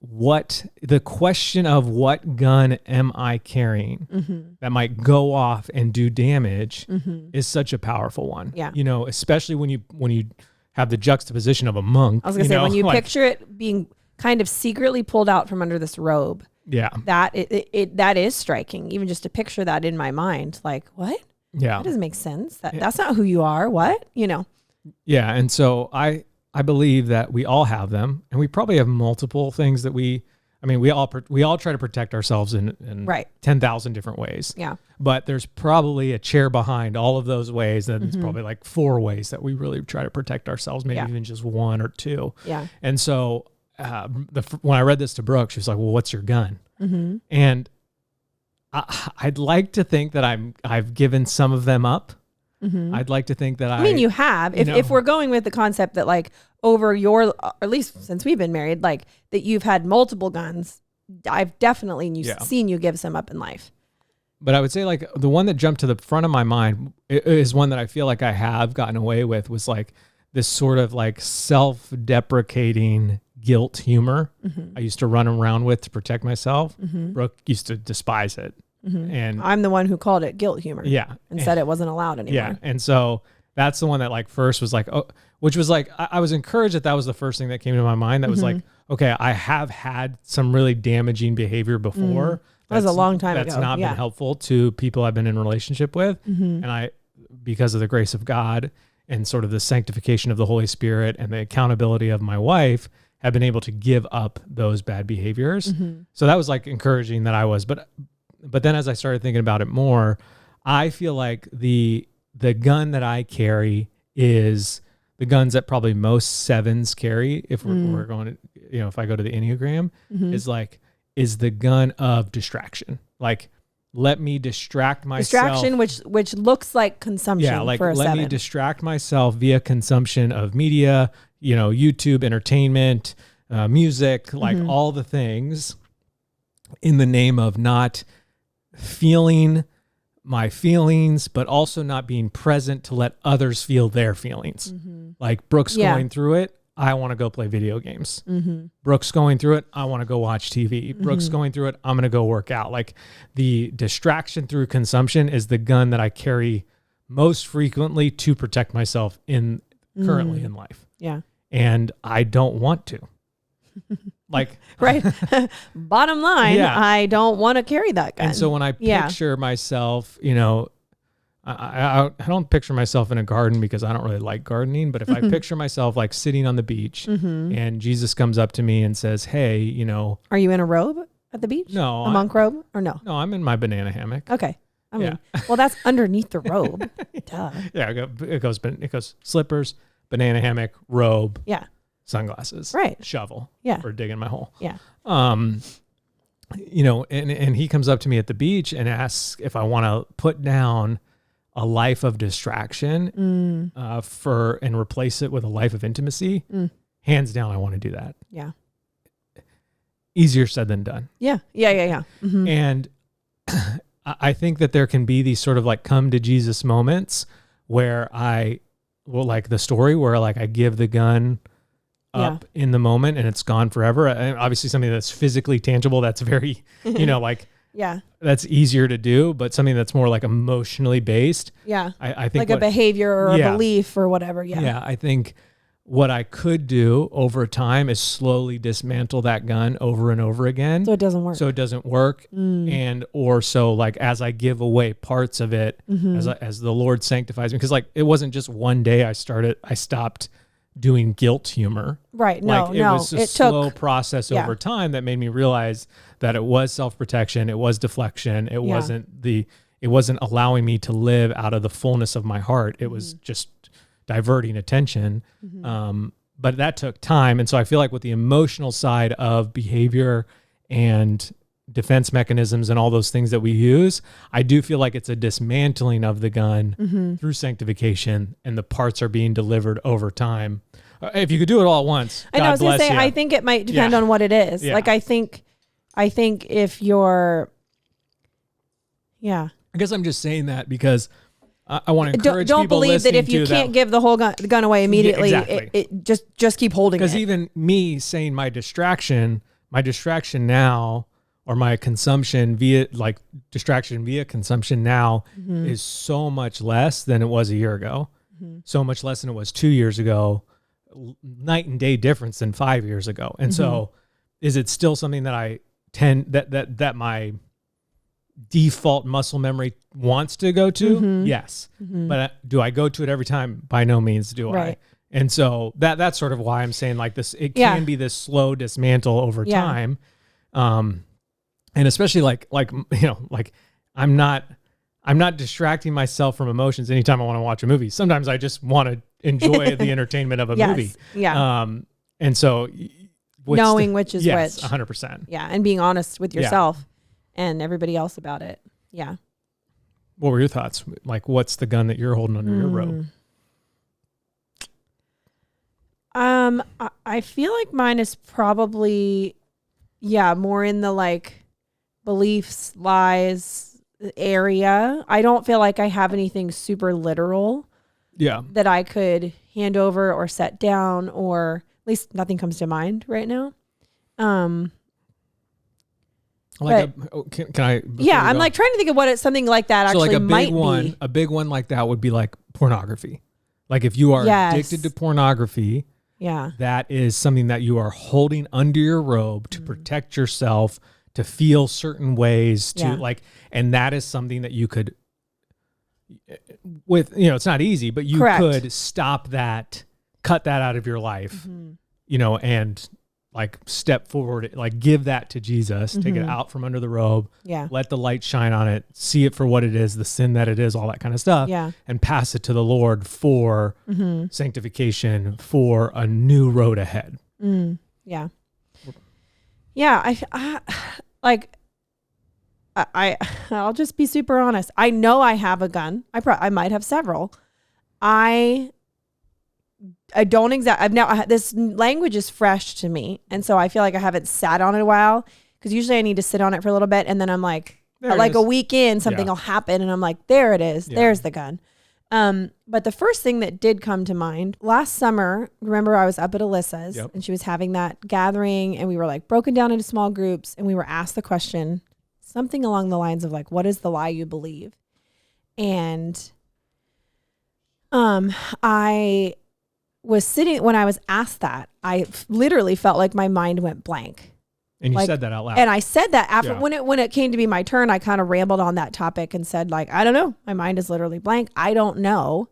the question of what gun am I carrying that might go off and do damage is such a powerful one. Yeah. Especially when you have the juxtaposition of a monk. I was gonna say, when you picture it being kind of secretly pulled out from under this robe, that is striking. Even just to picture that in my mind, like, what? Yeah, that doesn't make sense. That's not who you are. What? Yeah, and so I believe that we all have them, and we probably have multiple things that we all try to protect ourselves in 10,000 different ways. Yeah. But there's probably a chair behind all of those ways, and it's probably like 4 ways that we really try to protect ourselves, maybe even just 1 or 2. Yeah. And so when I read this to Brooke, she was like, "Well, what's your gun?" And I'd like to think that I've given some of them up. I'd like to think that I mean, you have. If we're going with the concept that like over or at least since we've been married, like that you've had multiple guns, I've definitely seen you give some up in life. But I would say like the one that jumped to the front of my mind is one that I feel like I have gotten away with, was like this sort of like self-deprecating guilt humor I used to run around with to protect myself. Brooke used to despise it. And I'm the one who called it guilt humor. Yeah. And said it wasn't allowed anymore. Yeah. And so that's the one that like first was like, oh, which was like, I was encouraged that was the first thing that came to my mind. That was like, okay, I have had some really damaging behavior before. That was a long time ago. That's not been helpful to people I've been in a relationship with. And because of the grace of God and sort of the sanctification of the Holy Spirit and the accountability of my wife, have been able to give up those bad behaviors. So that was like encouraging that I was, but then as I started thinking about it more, I feel like the gun that I carry is the guns that probably most 7s carry. If we're going to, if I go to the Enneagram, is the gun of distraction. Like, let me distract myself. Distraction, which looks like consumption. Yeah, like for a let 7. me distract myself via consumption of media, YouTube, entertainment, music, like all the things, in the name of not feeling my feelings, but also not being present to let others feel their feelings. Like Brooke's going through it, I want to go play video games. Brooke's going through it, I want to go watch TV. Brooke's going through it, I'm going to go work out. Like the distraction through consumption is the gun that I carry most frequently to protect myself currently in life. Yeah. And I don't want to. Like, right. Bottom line, I don't want to carry that gun. And so when I picture myself, I don't picture myself in a garden because I don't really like gardening. But if I picture myself like sitting on the beach and Jesus comes up to me and says, "Hey, are you in a robe at the beach? No, a monk robe or no? No, I'm in my banana hammock. Okay. I mean, well, that's underneath the robe. Duh. Yeah, it goes slippers, banana hammock, robe. Yeah. Sunglasses, right? Shovel, yeah, for digging my hole. Yeah. And he comes up to me at the beach and asks if I want to put down a life of distraction and replace it with a life of intimacy. Hands down, I want to do that. Yeah. Easier said than done. Yeah. And I think that there can be these sort of like come to Jesus moments where like the story where like I give the gun up in the moment and it's gone forever. And obviously something that's physically tangible, that's very, that's easier to do, but something that's more like emotionally based. Yeah. I think like a behavior or a belief or whatever. Yeah. Yeah. I think what I could do over time is slowly dismantle that gun over and over again. So it doesn't work. So like as I give away parts of it, as the Lord sanctifies me, because like it wasn't just one day I stopped doing guilt humor. Right. It was a slow process over time that made me realize that it was self-protection. It was deflection. It wasn't allowing me to live out of the fullness of my heart. It was just diverting attention. But that took time. And so I feel like with the emotional side of behavior and defense mechanisms and all those things that we use. I do feel like it's a dismantling of the gun through sanctification, and the parts are being delivered over time. If you could do it all at once, I know, I was gonna say, you. I think it might depend on what it is. Yeah. Like, I think if you're, I guess I'm just saying that because I want to encourage don't people believe that listening if you to can't give the whole gun away immediately, exactly. it just keep holding it. Because even me saying my distraction now, or my consumption via consumption now is so much less than it was a year ago, so much less than it was 2 years ago, night and day difference than 5 years ago. And so is it still something that I tend, that my default muscle memory wants to go to? Yes. But do I go to it every time? By no means do I. And so that's sort of why I'm saying like this, it can be this slow dismantle over time. And especially like, I'm not distracting myself from emotions anytime I want to watch a movie. Sometimes I just want to enjoy the entertainment of a movie. Yeah. And so knowing which is which. 100%. Yeah. And being honest with yourself and everybody else about it. Yeah. What were your thoughts? Like, what's the gun that you're holding under your robe? I feel like mine is probably, more in the like beliefs, lies area. I don't feel like I have anything super literal that I could hand over or set down, or at least nothing comes to mind right now. Like can I? I'm like trying to think of what something like that actually like might be. A big one like that would be like pornography. Like if you are addicted to pornography, that is something that you are holding under your robe to protect yourself, to feel certain ways, to like, and that is something that you could, with, it's not easy, but you could stop that, cut that out of your life, and like step forward, like give that to Jesus, take it out from under the robe, let the light shine on it, see it for what it is, the sin that it is, all that kind of stuff, and pass it to the Lord for sanctification, for a new road ahead. I'll just be super honest. I know I have a gun. I might have several. I don't this language is fresh to me. And so I feel like I haven't sat on it a while, because usually I need to sit on it for a little bit. And then I'm like, a week in, something will happen. And I'm like, there it is. There's the gun. But the first thing that did come to mind last summer, remember I was up at Alyssa's and she was having that gathering, and we were like broken down into small groups, and we were asked the question, something along the lines of like, what is the lie you believe? And, I was sitting, when I was asked that, I literally felt like my mind went blank. And you said that out loud. And I said that after, when it came to be my turn, I kind of rambled on that topic and said like, I don't know. My mind is literally blank. I don't know.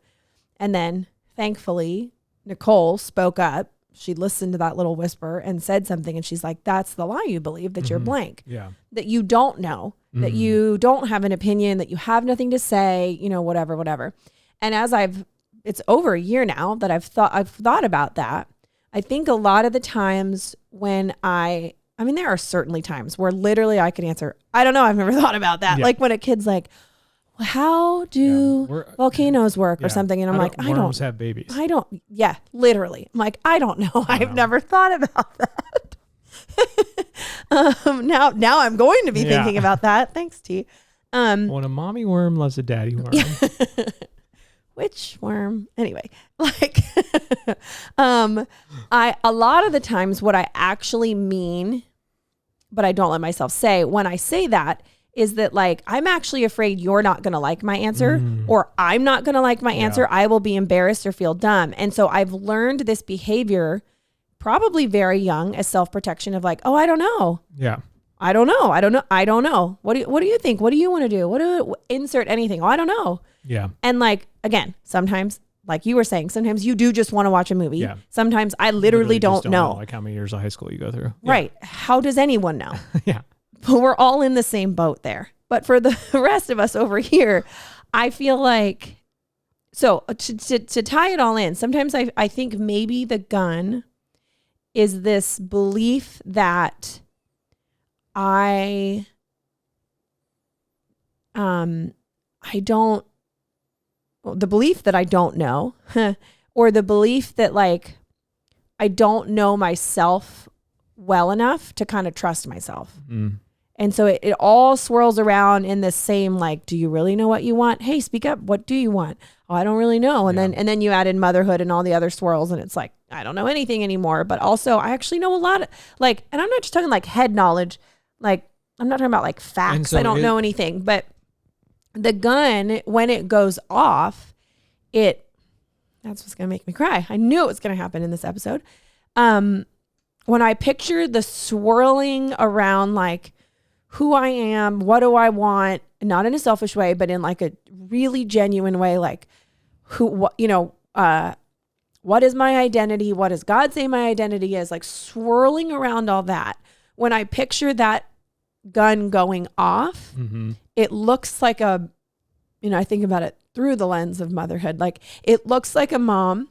And then thankfully, Nicole spoke up. She listened to that little whisper and said something. And she's like, that's the lie you believe, that you're blank. That you don't know, that you don't have an opinion, that you have nothing to say, whatever. And as it's over a year now that I've thought about that. I think a lot of the times when there are certainly times where literally I could answer, I don't know, I've never thought about that. Like when a kid's like, well, how do volcanoes work or something? And I'm like, I don't. Worms have babies. I don't. Yeah, literally. I'm like, I don't know. I've never thought about that. Now I'm going to be thinking about that. Thanks, T. When a mommy worm loves a daddy worm. Which worm? Anyway, like, a lot of the times what I actually mean, but I don't let myself say when I say that, is that like, I'm actually afraid you're not going to like my answer, or I'm not going to like my answer. I will be embarrassed or feel dumb. And so I've learned this behavior probably very young as self-protection of like, oh, I don't know. Yeah. I don't know. What do you think? What do you want to do? Insert anything. Oh, I don't know. Yeah. And like, again, sometimes, like you were saying, sometimes you do just want to watch a movie. Yeah. Sometimes I literally don't know. Like how many years of high school you go through. Right. How does anyone know? Yeah. But we're all in the same boat there. But for the rest of us over here, I feel like, so to tie it all in, sometimes I think maybe the gun is this belief that I don't, the belief that I don't know, or the belief that like, I don't know myself well enough to kind of trust myself. And so it all swirls around in this same, like, do you really know what you want? Hey, speak up. What do you want? Oh, I don't really know. And then you add in motherhood and all the other swirls, and it's like, I don't know anything anymore. But also I actually know a lot of, like, and I'm not just talking like head knowledge. Like, I'm not talking about like facts. So I don't know anything, but the gun, when it goes off, that's what's going to make me cry. I knew it was going to happen in this episode. When I picture the swirling around, like, who I am, what do I want, not in a selfish way, but in like a really genuine way, like what is my identity? What does God say my identity is? Like swirling around all that. When I picture that gun going off, it looks like I think about it through the lens of motherhood. Like it looks like a mom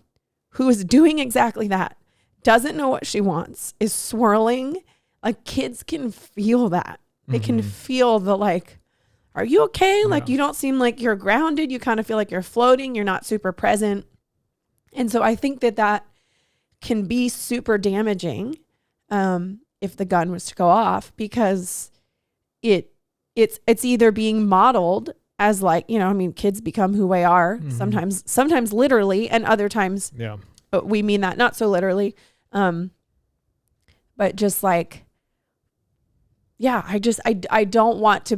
who is doing exactly that, doesn't know what she wants, is swirling. Like kids can feel that. They can feel the like, are you okay? Like you don't seem like you're grounded. You kind of feel like you're floating. You're not super present. And so I think that can be super damaging if the gun was to go off, because it's either being modeled as like, kids become who they are sometimes literally, and other times we mean that not so literally. But just like, I don't want to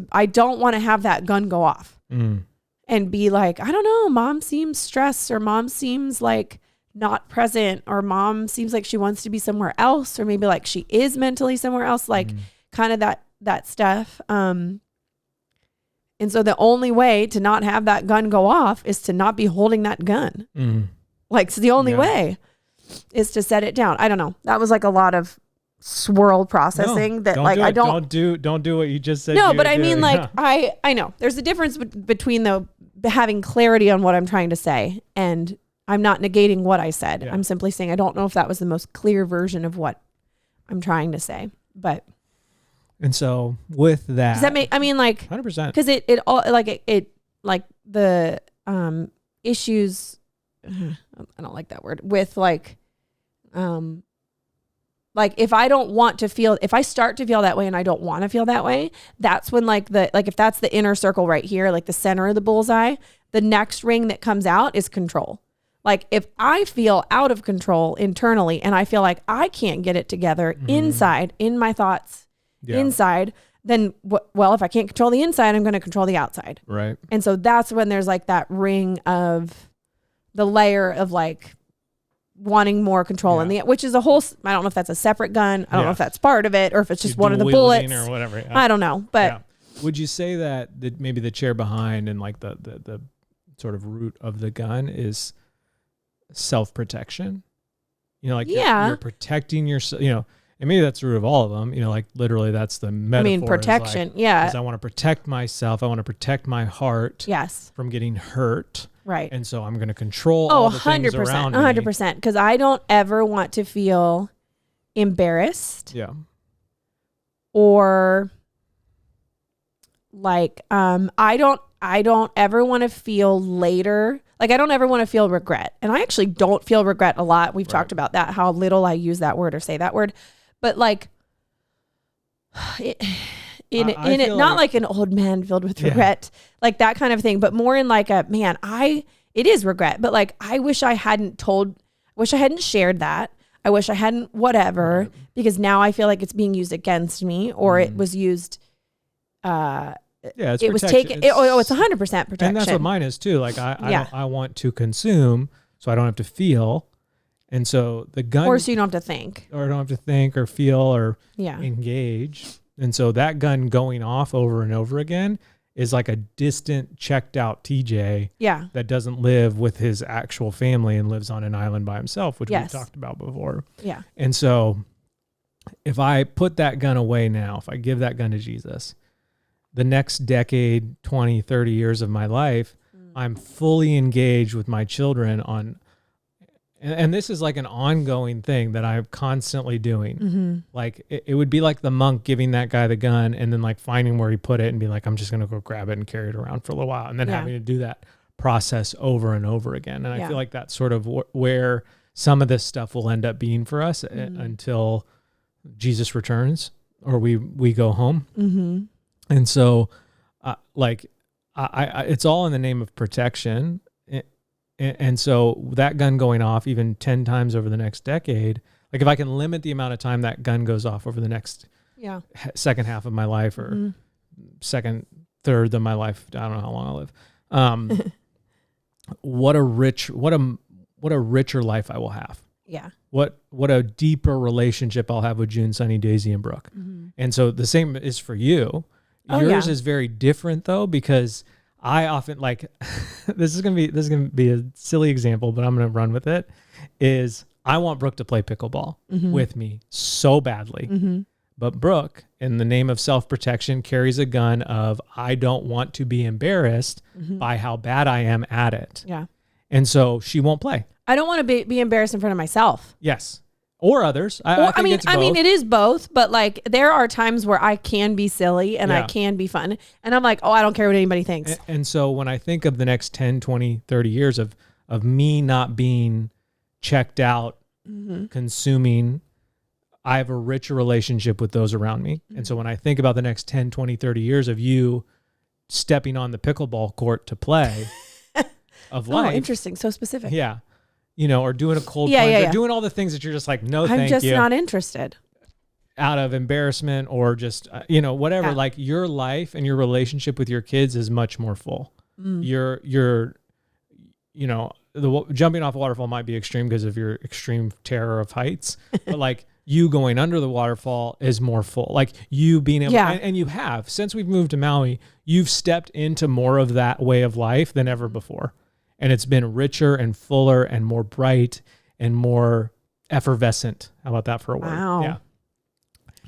have that gun go off and be like, I don't know, mom seems stressed, or mom seems like not present, or mom seems like she wants to be somewhere else, or maybe like she is mentally somewhere else, like kind of that stuff. And so the only way to not have that gun go off is to not be holding that gun. Like, so the only way is to set it down. I don't know. That was like a lot of swirl processing don't do what you just said. No, but I mean, like, I know there's a difference between having clarity on what I'm trying to say, and I'm not negating what I said. I'm simply saying I don't know if that was the most clear version of what I'm trying to say. But and so with that, does that make? I mean, like 100%, because it all like the issues. I don't like that word with like if I don't want to feel, if I start to feel that way and I don't want to feel that way, that's when if that's the inner circle right here, like the center of the bullseye, the next ring that comes out is control. Like if I feel out of control internally and I feel like I can't get it together inside, in my thoughts, inside, then if I can't control the inside, I'm going to control the outside. Right. And so that's when there's like that ring of the layer of like wanting more control in which is a whole, I don't know if that's a separate gun. I don't know if that's part of it, or if it's just one of the bullets or whatever. I don't know, but would you say that maybe the chair behind and like the sort of root of the gun is self-protection? Like you're protecting yourself, and maybe that's the root of all of them, like literally that's the metaphor. I mean, protection. Is I want to protect myself. I want to protect my heart from getting hurt. Right. And so I'm going to control all the things around me. 100%. Because I don't ever want to feel embarrassed. Yeah. Or like, I don't ever want to feel later. Like I don't ever want to feel regret. And I actually don't feel regret a lot. We've talked about that, how little I use that word or say that word. But like, not like an old man filled with regret, like that kind of thing, but more in like it is regret, but like, I wish I hadn't shared that. I wish I hadn't whatever, because now I feel like it's being used against me, or it was used, it was taken. It's 100% protection. And that's what mine is too. Like I want to consume so I don't have to feel. And so the gun, or so you don't have to think, or feel, or engage. And so that gun going off over and over again is like a distant, checked out TJ that doesn't live with his actual family and lives on an island by himself, which we've talked about before. Yeah. And so if I put that gun away now, if I give that gun to Jesus, the next decade, 20, 30 years of my life, I'm fully engaged with my children And this is like an ongoing thing that I'm constantly doing. Mm-hmm. Like it would be like the monk giving that guy the gun and then like finding where he put it and be like, I'm just going to go grab it and carry it around for a little while. And then having to do that process over and over again. And I feel like that's sort of where some of this stuff will end up being for us until Jesus returns or we go home. Mm-hmm. And so like I it's all in the name of protection. And so that gun going off even 10 times over the next decade, like if I can limit the amount of time that gun goes off over the next second half of my life or second third of my life, I don't know how long I'll live. What a richer life I will have. Yeah. What a deeper relationship I'll have with June, Sunny, Daisy, and Brooke. Mm-hmm. And so the same is for you. Yours is very different though, because I often like this is gonna be a silly example, but I'm gonna run with it. Is I want Brooke to play pickleball with me so badly. Mm-hmm. But Brooke, in the name of self-protection, carries a gun of I don't want to be embarrassed by how bad I am at it. Yeah. And so she won't play. I don't want to be embarrassed in front of myself. Yes. Or others. I mean, it is both, but like there are times where I can be silly and I can be fun. And I'm like, oh, I don't care what anybody thinks. And so when I think of the next 10, 20, 30 years of me not being checked out, consuming, I have a richer relationship with those around me. And so when I think about the next 10, 20, 30 years of you stepping on the pickleball court to play of life. Oh, interesting. So specific. Yeah. You know, or doing a cold plunge, or doing all the things that you're just like, no, thank you. I'm just not interested. Out of embarrassment or just, whatever. Yeah. Like your life and your relationship with your kids is much more full. You're, the jumping off a waterfall might be extreme because of your extreme terror of heights, but like you going under the waterfall is more full. Like you being able, and you have, since we've moved to Maui, you've stepped into more of that way of life than ever before. And it's been richer and fuller and more bright and more effervescent. How about that for a word? Wow. Yeah.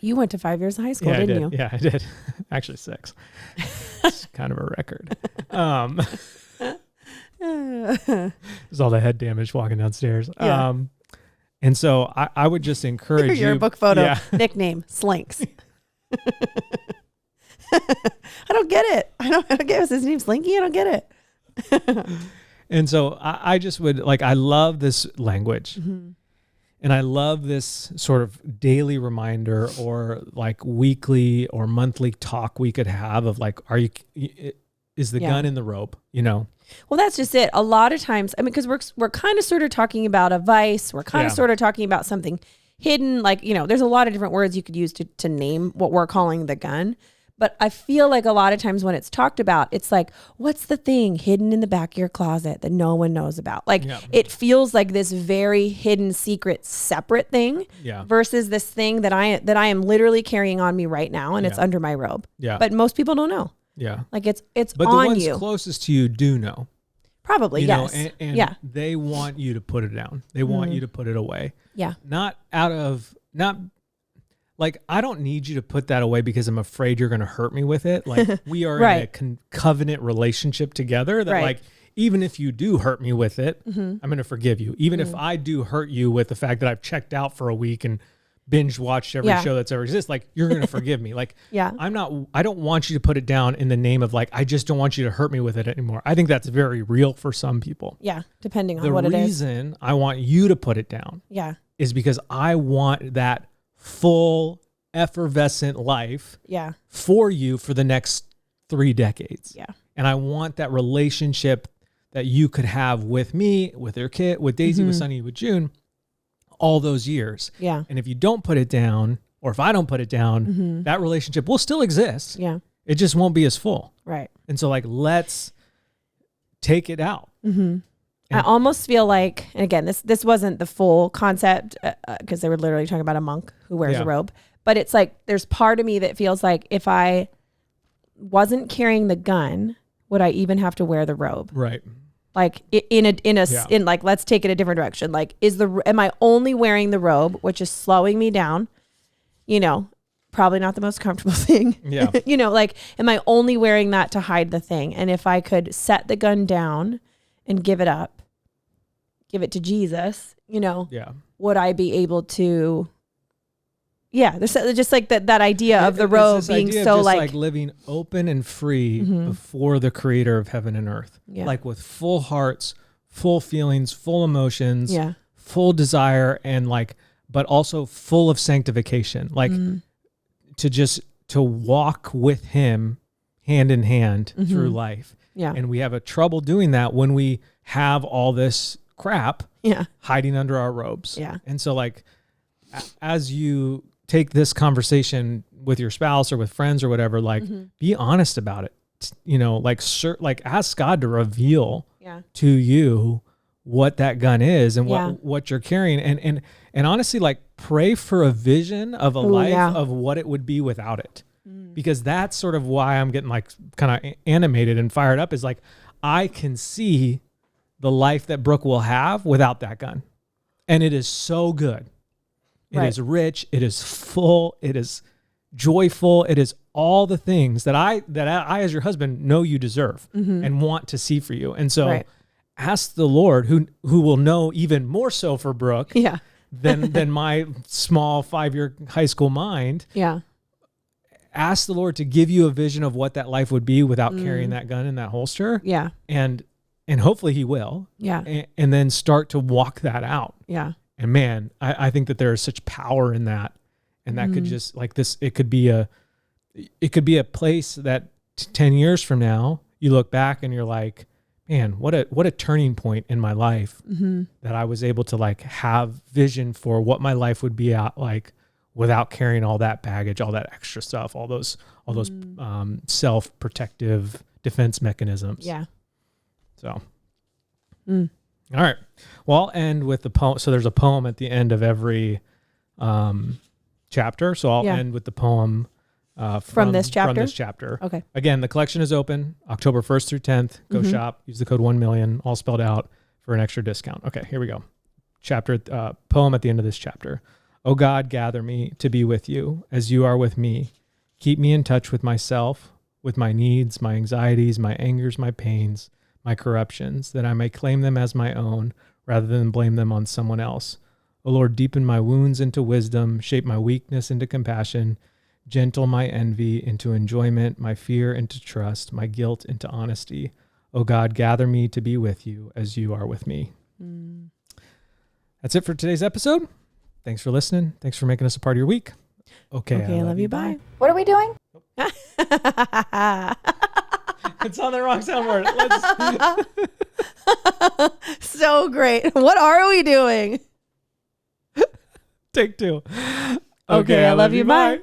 You went to 5 years of high school, didn't you? Yeah, I did. Actually 6. It's kind of a record. There's all the head damage walking downstairs. Yeah. And so I would just encourage you. Your book photo, nickname, Slinks. I don't get it. I don't get it. Was his name Slinky? I don't get it. And so I just would I love this language and I love this sort of daily reminder or like weekly or monthly talk we could have of like, is the gun in the robe, Well, that's just it. A lot of times, because we're kind of sort of talking about a vice. We're kind of sort of talking about something hidden. Like, there's a lot of different words you could use to name what we're calling the gun. But I feel like a lot of times when it's talked about, it's like, what's the thing hidden in the back of your closet that no one knows about? Like it feels like this very hidden, secret, separate thing versus this thing that I am literally carrying on me right now and it's under my robe. Yeah. But most people don't know. Yeah. Like it's but on the ones you. Closest to you do know. Probably, yes. And they want you to put it down. They want you to put it away. Yeah. Like, I don't need you to put that away because I'm afraid you're going to hurt me with it. Like, we are in a covenant relationship together that, like, even if you do hurt me with it, I'm going to forgive you. Even if I do hurt you with the fact that I've checked out for a week and binge watched every show that's ever existed, like, you're going to forgive me. Like, I don't want you to put it down in the name of, like, I just don't want you to hurt me with it anymore. I think that's very real for some people. Yeah, depending on what it is. The reason I want you to put it down is because I want that full effervescent life for you for the next 3 decades. Yeah. And I want that relationship that you could have with me, with your kid, with Daisy, with Sunny, with June, all those years. Yeah. And if you don't put it down, or if I don't put it down, that relationship will still exist. Yeah. It just won't be as full. Right. And so let's take it out. I almost feel like, and again, this wasn't the full concept because they were literally talking about a monk who wears a robe, but it's like there's part of me that feels like if I wasn't carrying the gun, would I even have to wear the robe? Right. Like in like, let's take it a different direction. Like, am I only wearing the robe, which is slowing me down? Probably not the most comfortable thing. Yeah. Am I only wearing that to hide the thing? And if I could set the gun down and give it up, give it to Jesus, Yeah. would I be able to? Yeah, there's just like that idea of the It's robe this being idea of so just like, living open and free before the creator of heaven and earth. Yeah. Like with full hearts, full feelings, full emotions, yeah, full desire, and like, but also full of sanctification. Like to walk with him hand in hand through life. yeah, And we have a trouble doing that when we have all this crap yeah, hiding under our robes. Yeah. And so like, as you take this conversation with your spouse or with friends or whatever, like be honest about it. Like ask God to reveal yeah, to you what that gun is and Yeah. what you're carrying. And honestly, like pray for a vision of a life yeah. of what it would be without it. Because that's sort of why I'm getting like kind of animated and fired up, is like, I can see the life that Brooke will have without that gun. And it is so good. It is rich. It is full. It is joyful. It is all the things that I as your husband know you deserve and want to see for you. And so ask the Lord, who will know even more so for Brooke yeah, than my small 5-year high school mind. yeah, Ask the Lord to give you a vision of what that life would be without carrying that gun in that holster. yeah, And hopefully he will. yeah, And then start to walk that out. yeah, And man, I think that there is such power in that. And that could just like this, it could be a place that 10 years from now, you look back and you're like, man, what a turning point in my life that I was able to like have vision for what my life would be out like without carrying all that baggage, all that extra stuff, all those self-protective defense mechanisms. yeah. So, all right. Well, I'll end with the poem. So there's a poem at the end of every chapter. So I'll end with the poem from this chapter? From this chapter. Okay. Again, the collection is open October 1st through 10th. Go shop. Use the code 1million, all spelled out, for an extra discount. Okay, here we go. Poem at the end of this chapter. O God, gather me to be with you as you are with me. Keep me in touch with myself, with my needs, my anxieties, my angers, my pains, my corruptions, that I may claim them as my own rather than blame them on someone else. O Lord, deepen my wounds into wisdom, shape my weakness into compassion, gentle my envy into enjoyment, my fear into trust, my guilt into honesty. O God, gather me to be with you as you are with me. That's it for today's episode. Thanks for listening. Thanks for making us a part of your week. Okay, I love you. Bye. What are we doing? It's on the wrong soundboard. So great. What are we doing? Take 2. Okay, I love you. Bye.